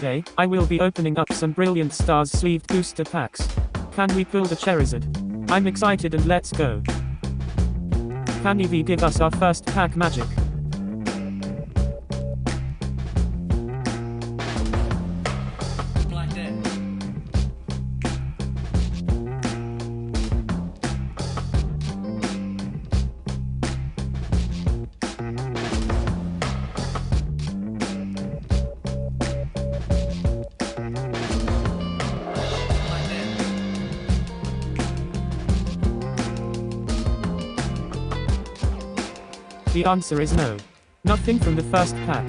Today, I will be opening up some Brilliant Stars sleeved booster packs. Can we pull the Charizard? I'm excited and let's go. Can Eevee give us our first pack magic? The answer is no. Nothing from the first pack.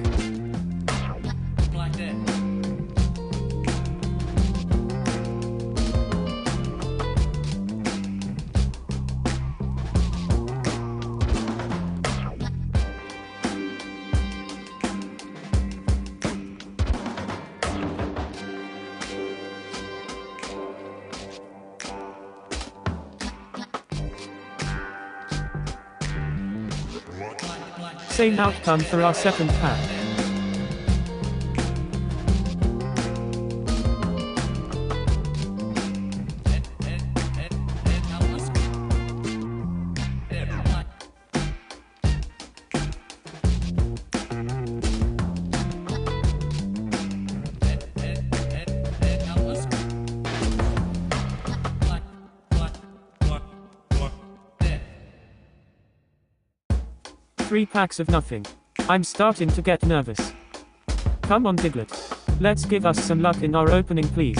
Same outcome for our second pack. Three packs of nothing. I'm starting to get nervous. Come on, Diglett. Let's give us some luck in our opening, please.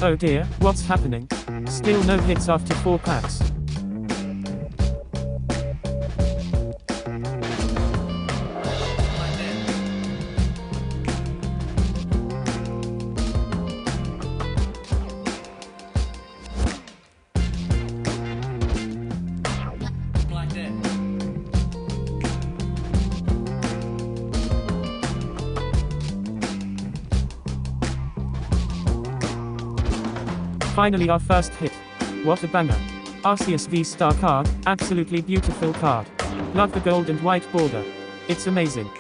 Oh dear, what's happening? Still no hits after 4 packs. Finally our first hit. What a banger. Arceus V-Star card, absolutely beautiful card. Love the gold and white border. It's amazing.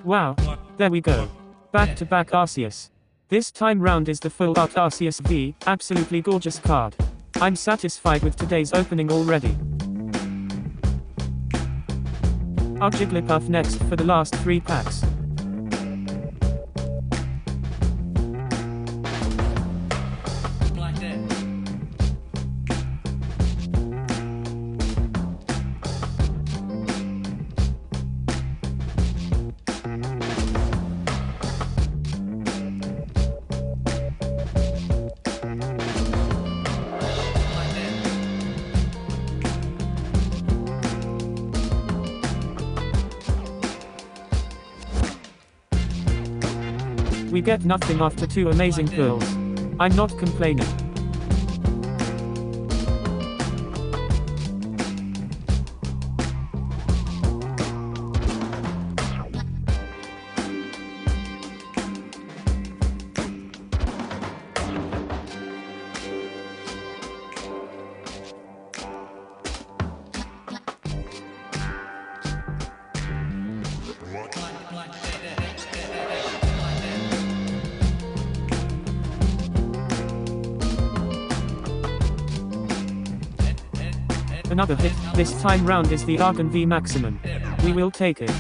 Wow, there we go. Back-to-back Arceus. This time round is the full art Arceus V, absolutely gorgeous card. I'm satisfied with today's opening already. Our Jigglypuff next for the last 3 packs. We get nothing after 2 amazing pulls. I'm not complaining. Another hit, this time round is the Argon V Maximum. We will take it.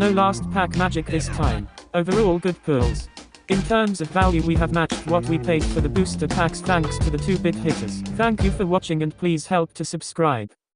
No last pack magic this time. Overall good pulls. In terms of value we have matched what we paid for the booster packs thanks to the 2 big hitters. Thank you for watching and please help to subscribe.